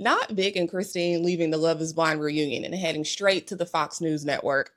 Not Vic and Christine leaving the Love is Blind reunion and heading straight to the Fox News network.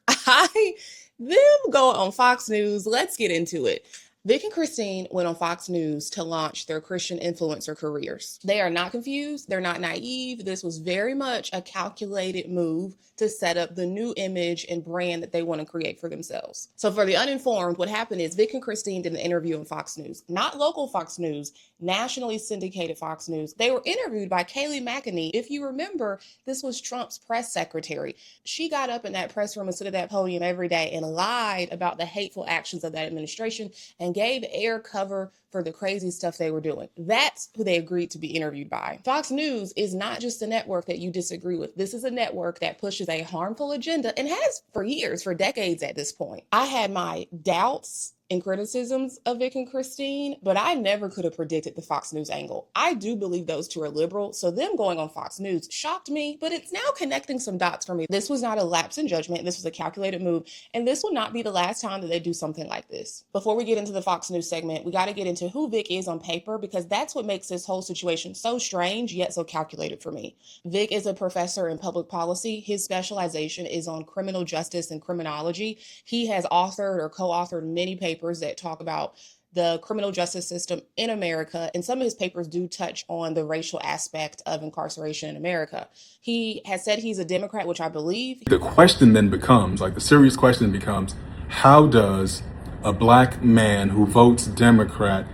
Them go on Fox News. Let's get into it. Vic and Christine went on Fox News to launch their Christian influencer careers. They are not confused. They're not naive. This was very much a calculated move to set up the new image and brand that they want to create for themselves. So for the uninformed, what happened is Vic and Christine did an interview on Fox News, not local Fox News, nationally syndicated Fox News. They were interviewed by Kayleigh McEnany. If you remember, this was Trump's press secretary. She got up in that press room and stood at that podium every day and lied about the hateful actions of that administration and gave air cover for the crazy stuff they were doing. That's who they agreed to be interviewed by. Fox News is not just a network that you disagree with. This is a network that pushes a harmful agenda and has for years, for decades at this point. I had my doubts and criticisms of Vic and Christine, but I never could have predicted the Fox News angle. I do believe those two are liberal, so them going on Fox News shocked me, but it's now connecting some dots for me. This was not a lapse in judgment. This was a calculated move, and this will not be the last time that they do something like this. Before we get into the Fox News segment, we got to get into who Vic is on paper, because that's what makes this whole situation so strange yet so calculated for me. Vic is a professor in public policy. His specialization is on criminal justice and criminology. He has authored or co-authored many papers that talk about the criminal justice system in America, and some of his papers do touch on the racial aspect of incarceration in America. He has said he's a Democrat, which I believe. The question then becomes, the serious question becomes, how does a black man who votes Democrat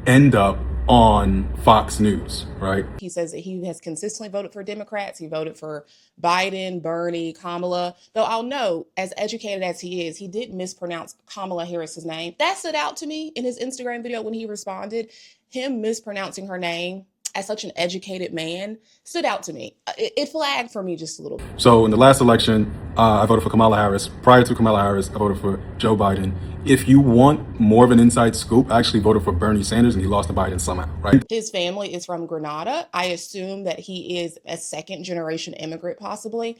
end up on Fox News, right? He says that he has consistently voted for Democrats. He voted for Biden, Bernie, Kamala. Though I'll note, as educated as he is, he did mispronounce Kamala Harris's name. That stood out to me in his Instagram video when he responded. Him mispronouncing her name as such an educated man stood out to me. It flagged for me just a little bit. So in the last election, I voted for Kamala Harris. Prior to Kamala Harris, I voted for Joe Biden. If you want more of an inside scoop, I actually voted for Bernie Sanders and he lost to Biden somehow, right? His family is from Grenada. I assume that he is a second generation immigrant, possibly.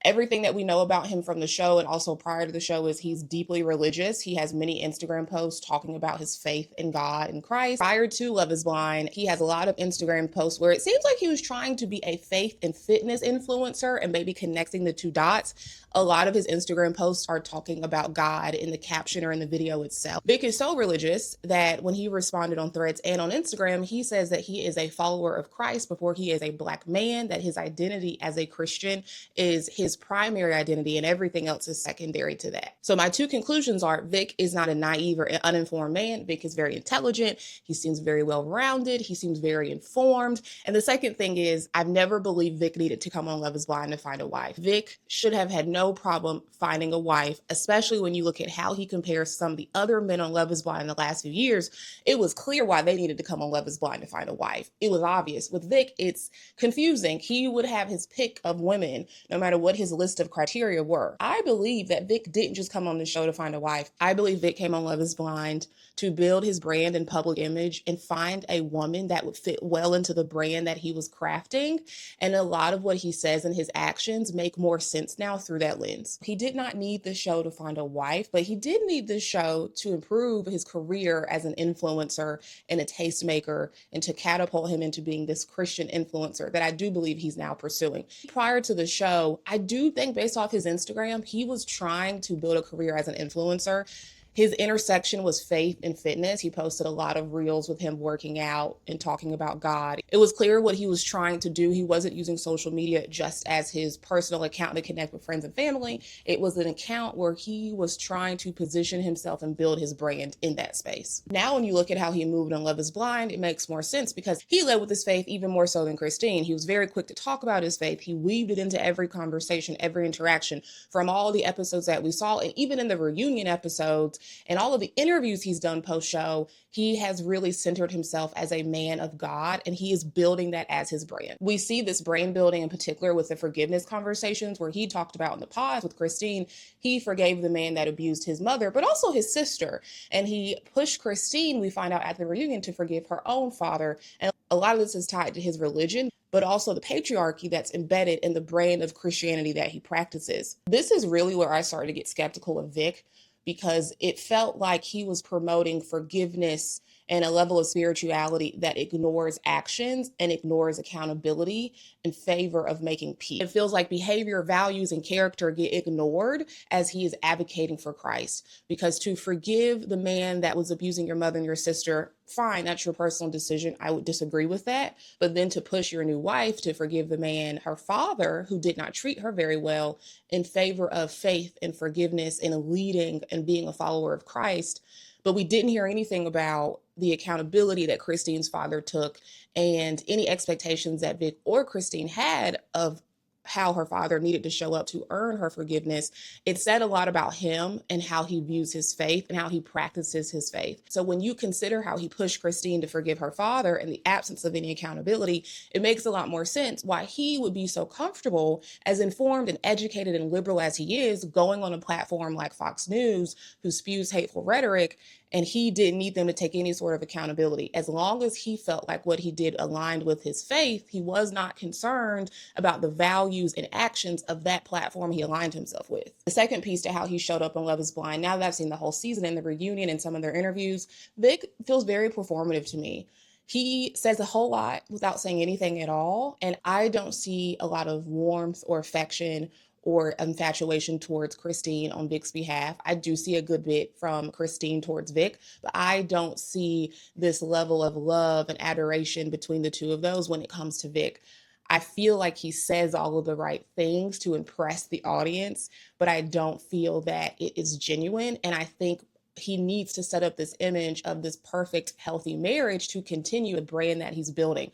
Everything that we know about him from the show and also prior to the show is he's deeply religious. He has many Instagram posts talking about his faith in God and Christ. Prior to Love is Blind, he has a lot of Instagram posts where it seems like he was trying to be a faith and fitness influencer and maybe connecting the two dots. A lot of his Instagram posts are talking about God in the caption or in the video itself. Vic is so religious that when he responded on Threads and on Instagram, he says that he is a follower of Christ before he is a black man, that his identity as a Christian is his primary identity and everything else is secondary to that. So my two conclusions are Vic is not a naive or uninformed man. Vic is very intelligent. He seems very well-rounded. He seems very informed. And the second thing is I've never believed Vic needed to come on Love is Blind to find a wife. Vic should have had no problem finding a wife, especially when you look at how he compares some of the other men on Love is Blind in the last few years. It was clear why they needed to come on Love is Blind to find a wife. It was obvious. With Vic, it's confusing. He would have his pick of women, no matter what his list of criteria were. I believe that Vic didn't just come on the show to find a wife. I believe Vic came on Love is Blind to build his brand and public image and find a woman that would fit well into the brand that he was crafting. And a lot of what he says and his actions make more sense now through that lens. He did not need the show to find a wife, but he did need the show to improve his career as an influencer and a tastemaker and to catapult him into being this Christian influencer that I do believe he's now pursuing. Prior to the show, I do think based off his Instagram, he was trying to build a career as an influencer. His intersection was faith and fitness. He posted a lot of reels with him working out and talking about God. It was clear what he was trying to do. He wasn't using social media just as his personal account to connect with friends and family. It was an account where he was trying to position himself and build his brand in that space. Now, when you look at how he moved on Love is Blind, it makes more sense because he led with his faith even more so than Christine. He was very quick to talk about his faith. He weaved it into every conversation, every interaction from all the episodes that we saw. And even in the reunion episodes, and all of the interviews he's done post-show, he has really centered himself as a man of God, and he is building that as his brand. We see this brand building in particular with the forgiveness conversations where he talked about in the pause with Christine, he forgave the man that abused his mother, but also his sister. And he pushed Christine, we find out at the reunion, to forgive her own father. And a lot of this is tied to his religion, but also the patriarchy that's embedded in the brand of Christianity that he practices. This is really where I started to get skeptical of Vic, because it felt like he was promoting forgiveness and a level of spirituality that ignores actions and ignores accountability in favor of making peace. It feels like behavior, values, and character get ignored as he is advocating for Christ. Because to forgive the man that was abusing your mother and your sister, fine, that's your personal decision. I would disagree with that. But then to push your new wife to forgive the man, her father, who did not treat her very well, in favor of faith and forgiveness and leading and being a follower of Christ. But we didn't hear anything about the accountability that Christine's father took and any expectations that Vic or Christine had of how her father needed to show up to earn her forgiveness. It said a lot about him and how he views his faith and how he practices his faith. So when you consider how he pushed Christine to forgive her father in the absence of any accountability, it makes a lot more sense why he would be so comfortable, as informed and educated and liberal as he is, going on a platform like Fox News, who spews hateful rhetoric, and he didn't need them to take any sort of accountability. As long as he felt like what he did aligned with his faith, he was not concerned about the values and actions of that platform he aligned himself with. The second piece to how he showed up on Love is Blind, now that I've seen the whole season and the reunion and some of their interviews, Vic feels very performative to me. He says a whole lot without saying anything at all, and I don't see a lot of warmth or affection or infatuation towards Christine on Vic's behalf. I do see a good bit from Christine towards Vic, but I don't see this level of love and adoration between the two of those when it comes to Vic. I feel like he says all of the right things to impress the audience, but I don't feel that it is genuine. And I think he needs to set up this image of this perfect, healthy marriage to continue the brand that he's building.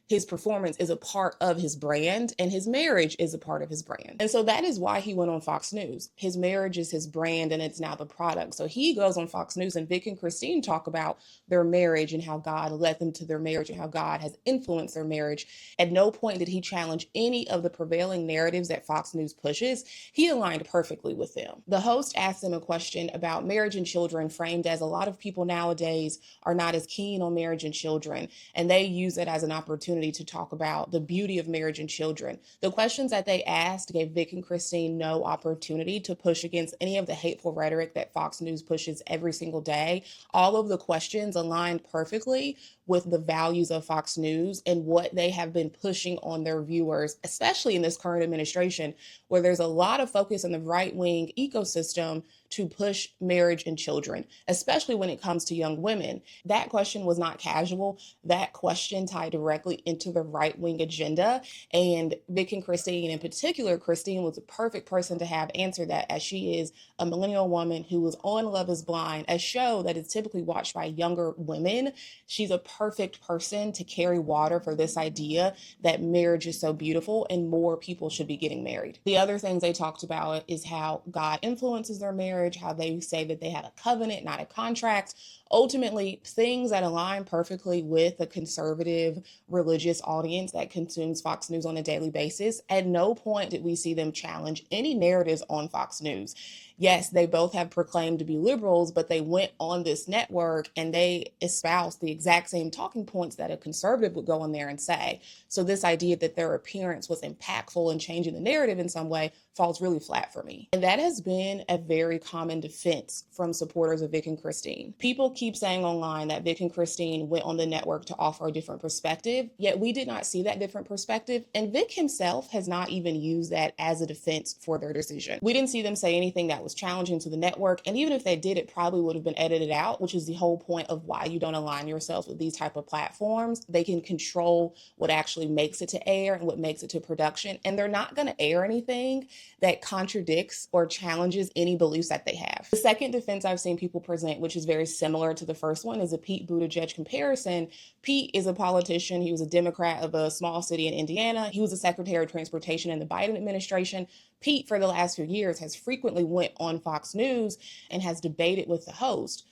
His performance is a part of his brand, and his marriage is a part of his brand. And so that is why he went on Fox News. His marriage is his brand, and it's now the product. So he goes on Fox News, and Vic and Christine talk about their marriage and how God led them to their marriage and how God has influenced their marriage. At no point did he challenge any of the prevailing narratives that Fox News pushes. He aligned perfectly with them. The host asked them a question about marriage and children, framed as a lot of people nowadays are not as keen on marriage and children, and they use it as an opportunity to talk about the beauty of marriage and children. The questions that they asked gave Vic and Christine no opportunity to push against any of the hateful rhetoric that Fox News pushes every single day. All of the questions aligned perfectly with the values of Fox News and what they have been pushing on their viewers, especially in this current administration, where there's a lot of focus on the right-wing ecosystem to push marriage and children, especially when it comes to young women. That question was not casual. That question tied directly into the right-wing agenda. And Vic and Christine, in particular, Christine was a perfect person to have answer that, as she is a millennial woman who was on Love is Blind, a show that is typically watched by younger women. She's a perfect person to carry water for this idea that marriage is so beautiful and more people should be getting married. The other things they talked about is how God influences their marriage, how they say that they had a covenant, not a contract. Ultimately, things that align perfectly with a conservative religious audience that consumes Fox News on a daily basis. At no point did we see them challenge any narratives on Fox News. Yes, they both have proclaimed to be liberals, but they went on this network and they espoused the exact same talking points that a conservative would go on there and say. So this idea that their appearance was impactful in changing the narrative in some way falls really flat for me. And that has been a very common defense from supporters of Vic and Christine. People keep saying online that Vic and Christine went on the network to offer a different perspective, yet we did not see that different perspective. And Vic himself has not even used that as a defense for their decision. We didn't see them say anything that was challenging to the network. And even if they did, it probably would have been edited out, which is the whole point of why you don't align yourselves with these type of platforms. They can control what actually makes it to air and what makes it to production. And they're not going to air anything that contradicts or challenges any beliefs that they have. The second defense I've seen people present, which is very similar to the first one, is a Pete Buttigieg comparison. Pete is a politician. He was a Democrat of a small city in Indiana. He was a Secretary of Transportation in the Biden administration. Pete, for the last few years, has frequently went on Fox News and has debated with the host.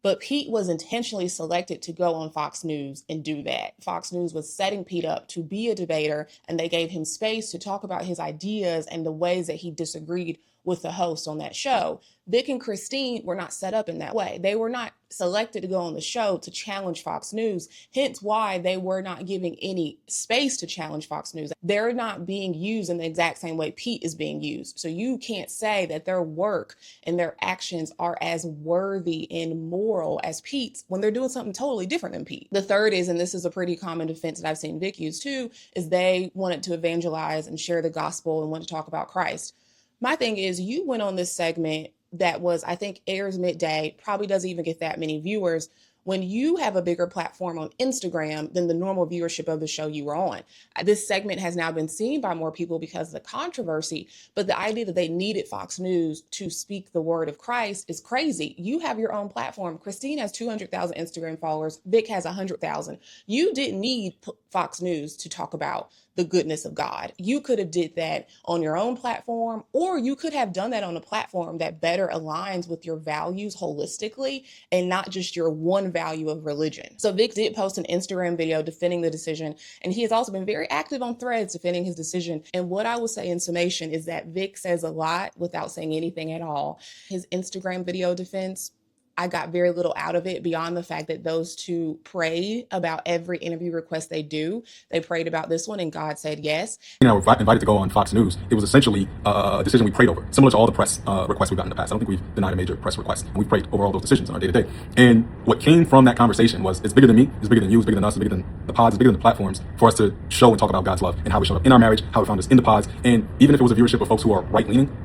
But Pete was intentionally selected to go on Fox News and do that. Fox News was setting Pete up to be a debater, and they gave him space to talk about his ideas and the ways that he disagreed with the host on that show. Vic and Christine were not set up in that way. They were not selected to go on the show to challenge Fox News, hence why they were not giving any space to challenge Fox News. They're not being used in the exact same way Pete is being used. So you can't say that their work and their actions are as worthy and moral as Pete's when they're doing something totally different than Pete. The third is, and this is a pretty common defense that I've seen Vic use too, is they wanted to evangelize and share the gospel and want to talk about Christ. My thing is, you went on this segment that was, I think, airs midday, probably doesn't even get that many viewers, when you have a bigger platform on Instagram than the normal viewership of the show you were on. This segment has now been seen by more people because of the controversy, but the idea that they needed Fox News to speak the word of Christ is crazy. You have your own platform. Christine has 200,000 Instagram followers. Vic has 100,000. You didn't need Fox News to talk about the goodness of God. You could have did that on your own platform, or you could have done that on a platform that better aligns with your values holistically and not just your one value of religion. So Vic did post an Instagram video defending the decision, and he has also been very active on Threads defending his decision. And what I will say in summation is that Vic says a lot without saying anything at all. His Instagram video defense, I got very little out of it beyond the fact that those two prayed about every interview request they do. They prayed about this one and God said yes. You know, invited to go on Fox News. It was essentially a decision we prayed over, similar to all the press requests we've gotten in the past. I don't think we've denied a major press request, and we prayed over all those decisions on our day-to-day. And what came from that conversation was, it's bigger than me, it's bigger than you, it's bigger than us, it's bigger than the pods, it's bigger than the platforms, for us to show and talk about God's love and how we showed up in our marriage, how we found us in the pods. And even if it was a viewership of folks who are right-leaning,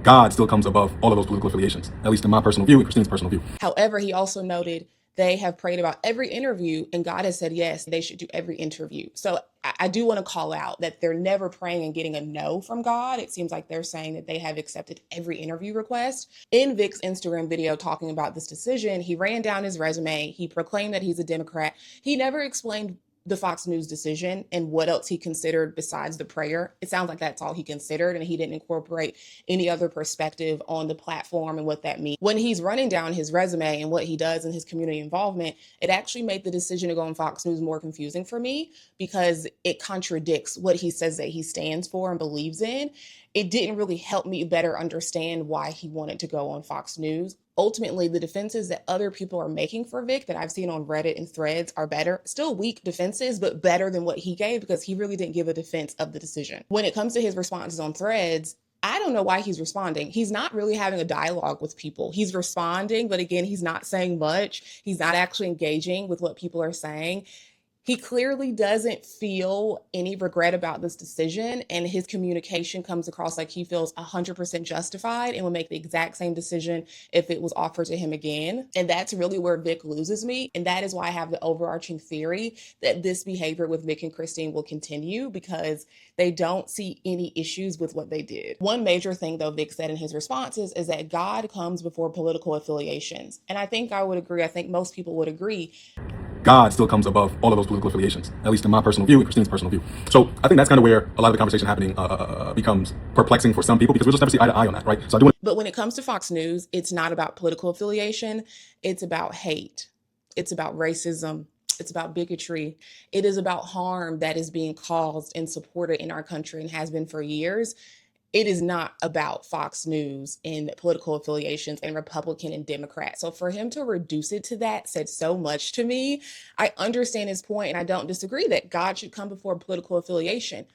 God still comes above all of those political affiliations, at least in my personal view and Christine's personal view. However, he also noted they have prayed about every interview and God has said, yes, they should do every interview. So I do want to call out that they're never praying and getting a no from God. It seems like they're saying that they have accepted every interview request. In Vic's Instagram video talking about this decision, he ran down his resume. He proclaimed that he's a Democrat. He never explained the Fox News decision and what else he considered besides the prayer. It sounds like that's all he considered, and he didn't incorporate any other perspective on the platform and what that means. When he's running down his resume and what he does in his community involvement, it actually made the decision to go on Fox News more confusing for me because it contradicts what he says that he stands for and believes in. It didn't really help me better understand why he wanted to go on Fox News. Ultimately, the defenses that other people are making for Vic that I've seen on Reddit and Threads are better. Still weak defenses, but better than what he gave because he really didn't give a defense of the decision. When it comes to his responses on Threads, I don't know why he's responding. He's not really having a dialogue with people. He's responding, but again, he's not saying much. He's not actually engaging with what people are saying. He clearly doesn't feel any regret about this decision, and his communication comes across like he feels 100% justified and will make the exact same decision if it was offered to him again. And that's really where Vic loses me. And that is why I have the overarching theory that this behavior with Vic and Christine will continue because they don't see any issues with what they did. One major thing, though, Vic said in his responses is that God comes before political affiliations. And I think I would agree. I think most people would agree. God still comes above all of those political affiliations, at least in my personal view and Christine's personal view. So I think that's kind of where a lot of the conversation happening becomes perplexing for some people because we'll just never see eye to eye on that, right? So I do want to. But when it comes to Fox News, it's not about political affiliation. It's about hate. It's about racism. It's about bigotry. It is about harm that is being caused and supported in our country and has been for years. It is not about Fox News and political affiliations and Republican and Democrat. So for him to reduce it to that said so much to me. I understand his point and I don't disagree that God should come before political affiliation,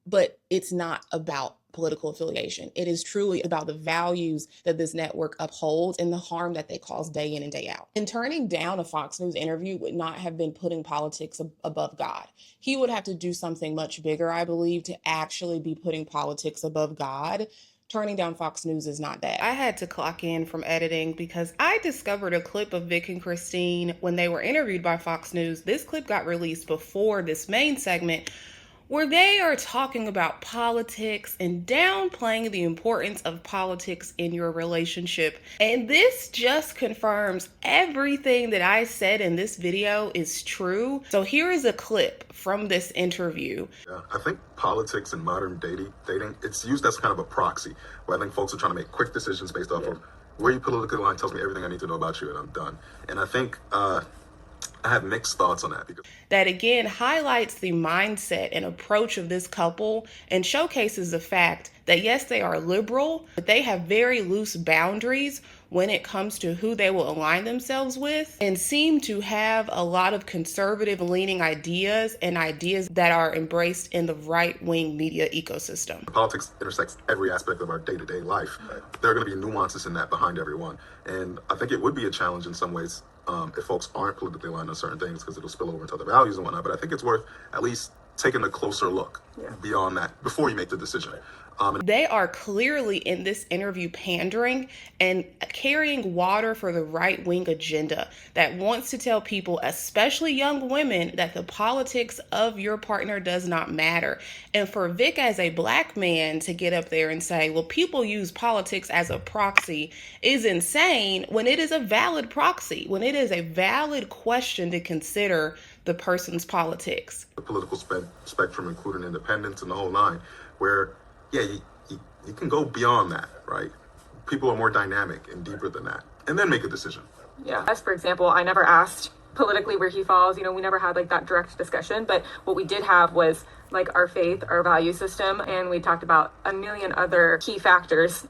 but it's not about political affiliation. It is truly about the values that this network upholds and the harm that they cause day in and day out. And turning down a Fox News interview would not have been putting politics above God. He would have to do something much bigger, I believe, to actually be putting politics above God. Turning down Fox News is not that. I had to clock in from editing because I discovered a clip of Vic and Christine when they were interviewed by Fox News. This clip got released before this main segment, where they are talking about politics and downplaying the importance of politics in your relationship. And this just confirms everything that I said in this video is true. So here is a clip from this interview. Yeah, I think politics in modern dating, it's used as kind of a proxy, where I think folks are trying to make quick decisions based off of where your political line tells me everything I need to know about you and I'm done. And I think I have mixed thoughts on that because that again highlights the mindset and approach of this couple and showcases the fact that yes, they are liberal, but they have very loose boundaries when it comes to who they will align themselves with, and seem to have a lot of conservative leaning ideas and ideas that are embraced in the right-wing media ecosystem. Politics intersects every aspect of our day-to-day life. There are going to be nuances in that behind everyone. And I think it would be a challenge in some ways if folks aren't politically aligned on certain things, because it'll spill over into other values and whatnot. But I think it's worth at least taking a closer look beyond that before you make the decision. They are clearly in this interview pandering and carrying water for the right-wing agenda that wants to tell people, especially young women, that the politics of your partner does not matter. And for Vic as a black man to get up there and say, well, people use politics as a proxy is insane when it is a valid proxy, when it is a valid question to consider the person's politics. The political spectrum, including independence and the whole nine, where you can go beyond that, right? People are more dynamic and deeper than that, and then make a decision. Yeah. As for example, I never asked politically where he falls. We never had like that direct discussion, but what we did have was like our faith, our value system, and we talked about a million other key factors,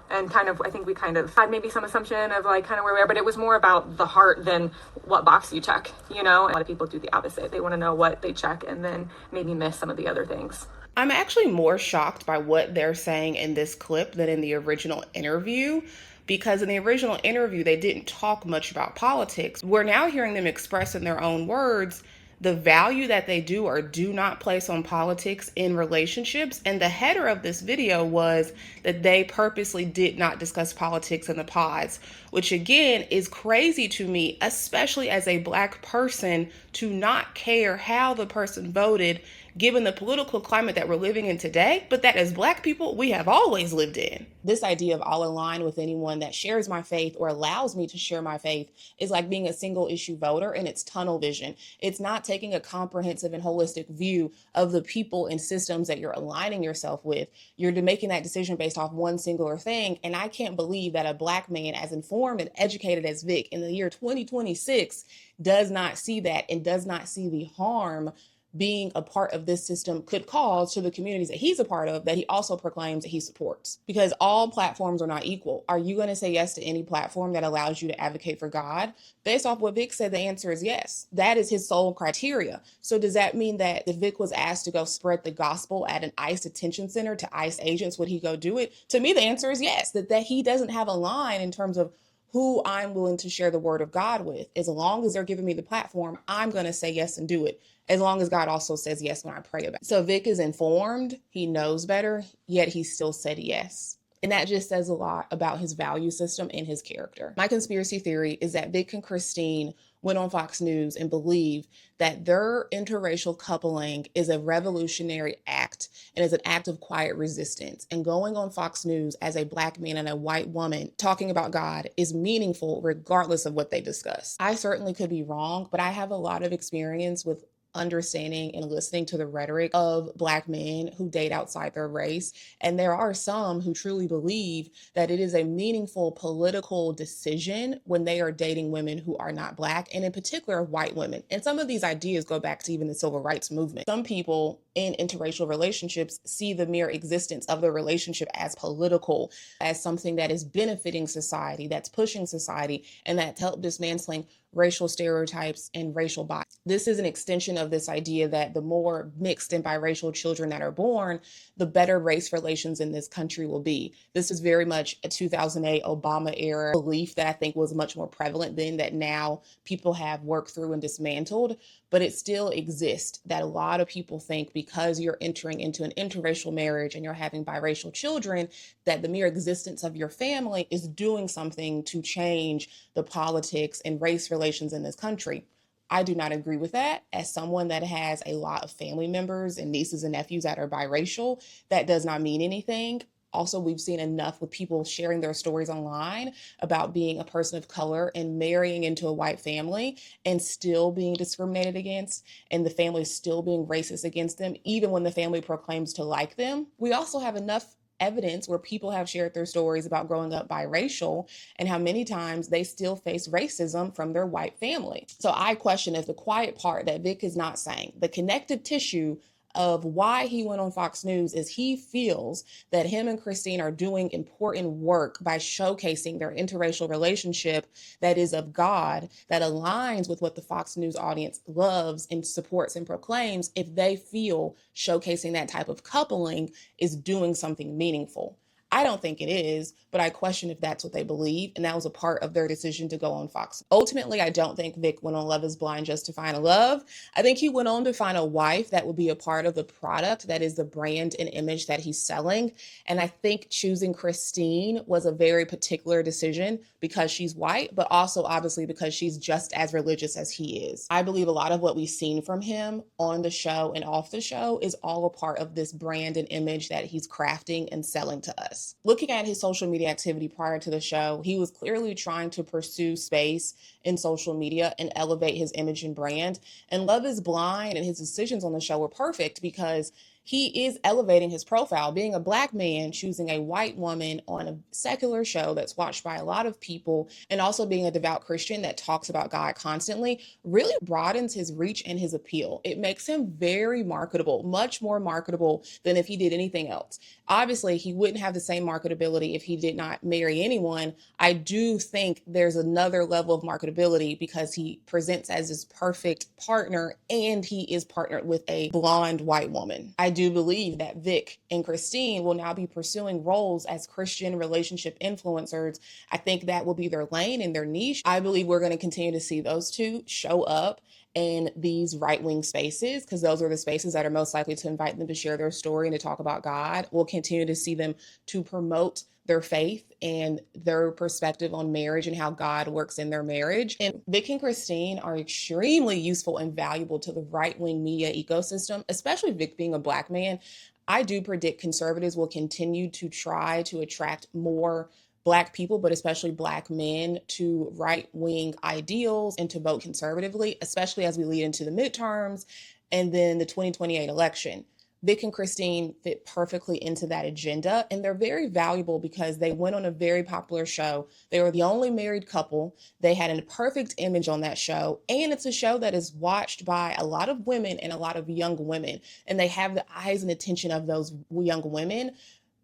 and kind of, I think we kind of had maybe some assumption of like kind of where we are, but it was more about the heart than what box you check, A lot of people do the opposite. They want to know what they check and then maybe miss some of the other things. I'm actually more shocked by what they're saying in this clip than in the original interview, because in the original interview, they didn't talk much about politics. We're now hearing them express in their own words the value that they do or do not place on politics in relationships. And the header of this video was that they purposely did not discuss politics in the pods, which again is crazy to me, especially as a black person, to not care how the person voted given the political climate that we're living in today, but that as black people, we have always lived in. This idea of I'll align with anyone that shares my faith or allows me to share my faith is like being a single issue voter, and it's tunnel vision. It's not taking a comprehensive and holistic view of the people and systems that you're aligning yourself with. You're making that decision based off one singular thing, and I can't believe that a black man as informed and educated as Vic in the year 2026 does not see that and does not see the harm being a part of this system could cause to the communities that he's a part of, that he also proclaims that he supports. Because all platforms are not equal. Are you going to say yes to any platform that allows you to advocate for God? Based off what Vic said, the answer is yes. That is his sole criteria. So does that mean that if Vic was asked to go spread the gospel at an ICE detention center to ICE agents, would he go do it? To me, the answer is yes. That he doesn't have a line in terms of who I'm willing to share the word of God with. As long as they're giving me the platform, I'm going to say yes and do it. As long as God also says yes when I pray about it. So Vic is informed, he knows better, yet he still said yes. And that just says a lot about his value system and his character. My conspiracy theory is that Vic and Christine went on Fox News and believed that their interracial coupling is a revolutionary act and is an act of quiet resistance. And going on Fox News as a black man and a white woman talking about God is meaningful regardless of what they discuss. I certainly could be wrong, but I have a lot of experience with understanding and listening to the rhetoric of black men who date outside their race. And there are some who truly believe that it is a meaningful political decision when they are dating women who are not black, and in particular, white women. And some of these ideas go back to even the civil rights movement. Some people in interracial relationships see the mere existence of the relationship as political, as something that is benefiting society, that's pushing society, and that's help dismantling racial stereotypes and racial bias. This is an extension of this idea that the more mixed and biracial children that are born, the better race relations in this country will be. This is very much a 2008 Obama era belief that I think was much more prevalent then, that now people have worked through and dismantled, but it still exists, that a lot of people think because you're entering into an interracial marriage and you're having biracial children, that the mere existence of your family is doing something to change the politics and race relations in this country. I do not agree with that. As someone that has a lot of family members and nieces and nephews that are biracial, that does not mean anything. Also, we've seen enough with people sharing their stories online about being a person of color and marrying into a white family and still being discriminated against, and the family still being racist against them, even when the family proclaims to like them. We also have enough evidence where people have shared their stories about growing up biracial and how many times they still face racism from their white family. So I question if the quiet part that Vic is not saying, the connective tissue of why he went on Fox News is he feels that him and Christine are doing important work by showcasing their interracial relationship that is of God, that aligns with what the Fox News audience loves and supports and proclaims, if they feel showcasing that type of coupling is doing something meaningful. I don't think it is, but I question if that's what they believe, and that was a part of their decision to go on Fox. Ultimately, I don't think Vic went on Love is Blind just to find a love. I think he went on to find a wife that would be a part of the product that is the brand and image that he's selling. And I think choosing Christine was a very particular decision because she's white, but also obviously because she's just as religious as he is. I believe a lot of what we've seen from him on the show and off the show is all a part of this brand and image that he's crafting and selling to us. Looking at his social media activity prior to the show, he was clearly trying to pursue space in social media and elevate his image and brand. And Love is Blind and his decisions on the show were perfect because he is elevating his profile. Being a Black man, choosing a white woman on a secular show that's watched by a lot of people, and also being a devout Christian that talks about God constantly, really broadens his reach and his appeal. It makes him very marketable, much more marketable than if he did anything else. Obviously, he wouldn't have the same marketability if he did not marry anyone. I do think there's another level of marketability because he presents as his perfect partner and he is partnered with a blonde white woman. I do believe that Vic and Christine will now be pursuing roles as Christian relationship influencers. I think that will be their lane and their niche. I believe we're going to continue to see those two show up in these right-wing spaces because those are the spaces that are most likely to invite them to share their story and to talk about God. We'll continue to see them to promote their faith and their perspective on marriage and how God works in their marriage. And Vic and Christine are extremely useful and valuable to the right-wing media ecosystem, especially Vic being a Black man. I do predict conservatives will continue to try to attract more Black people, but especially Black men, to right-wing ideals and to vote conservatively, especially as we lead into the midterms and then the 2028 election. Vic and Christine fit perfectly into that agenda, and they're very valuable because they went on a very popular show. They were the only married couple. They had a perfect image on that show, and it's a show that is watched by a lot of women and a lot of young women, and they have the eyes and attention of those young women.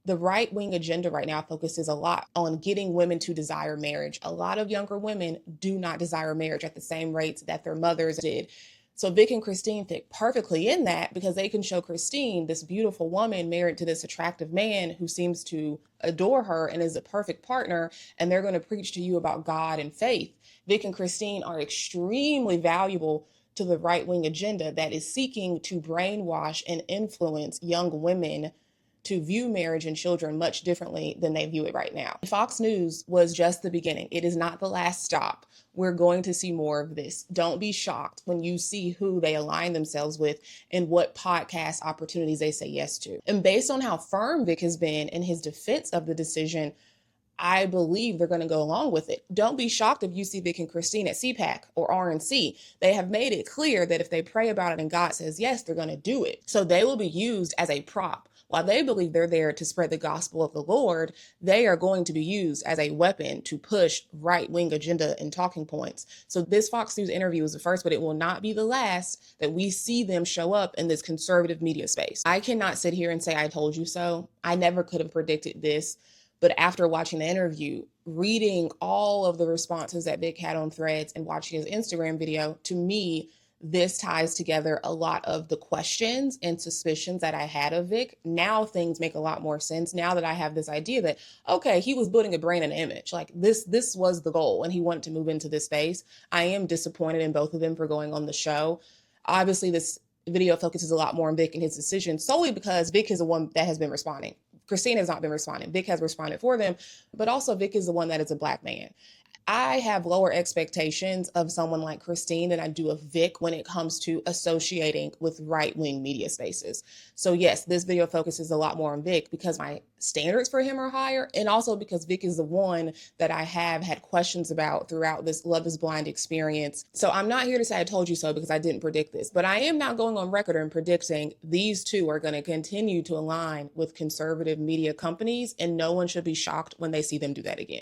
The right-wing agenda right now focuses a lot on getting women to desire marriage. A lot of younger women do not desire marriage at the same rates that their mothers did. So Vic and Christine fit perfectly in that because they can show Christine, this beautiful woman married to this attractive man who seems to adore her and is a perfect partner, and they're going to preach to you about God and faith. Vic and Christine are extremely valuable to the right-wing agenda that is seeking to brainwash and influence young women to view marriage and children much differently than they view it right now. Fox News was just the beginning. It is not the last stop. We're going to see more of this. Don't be shocked when you see who they align themselves with and what podcast opportunities they say yes to. And based on how firm Vic has been in his defense of the decision, I believe they're going to go along with it. Don't be shocked if you see Vic and Christine at CPAC or RNC. They have made it clear that if they pray about it and God says yes, they're going to do it. So they will be used as a prop. While they believe they're there to spread the gospel of the Lord, they are going to be used as a weapon to push right-wing agenda and talking points. So this Fox News interview is the first, but it will not be the last that we see them show up in this conservative media space. I cannot sit here and say, I told you so. I never could have predicted this. But after watching the interview, reading all of the responses that Vic had on Threads and watching his Instagram video, to me, this ties together a lot of the questions and suspicions that I had of Vic. Now things make a lot more sense. Now that I have this idea that, okay, he was building a brand and image. Like this was the goal and he wanted to move into this space. I am disappointed in both of them for going on the show. Obviously, this video focuses a lot more on Vic and his decision solely because Vic is the one that has been responding. Christine has not been responding. Vic has responded for them, but also Vic is the one that is a Black man. I have lower expectations of someone like Christine than I do of Vic when it comes to associating with right-wing media spaces. So yes, this video focuses a lot more on Vic because my standards for him are higher, and also because Vic is the one that I have had questions about throughout this Love is Blind experience. So I'm not here to say I told you so because I didn't predict this, but I am now going on record and predicting these two are going to continue to align with conservative media companies, and no one should be shocked when they see them do that again.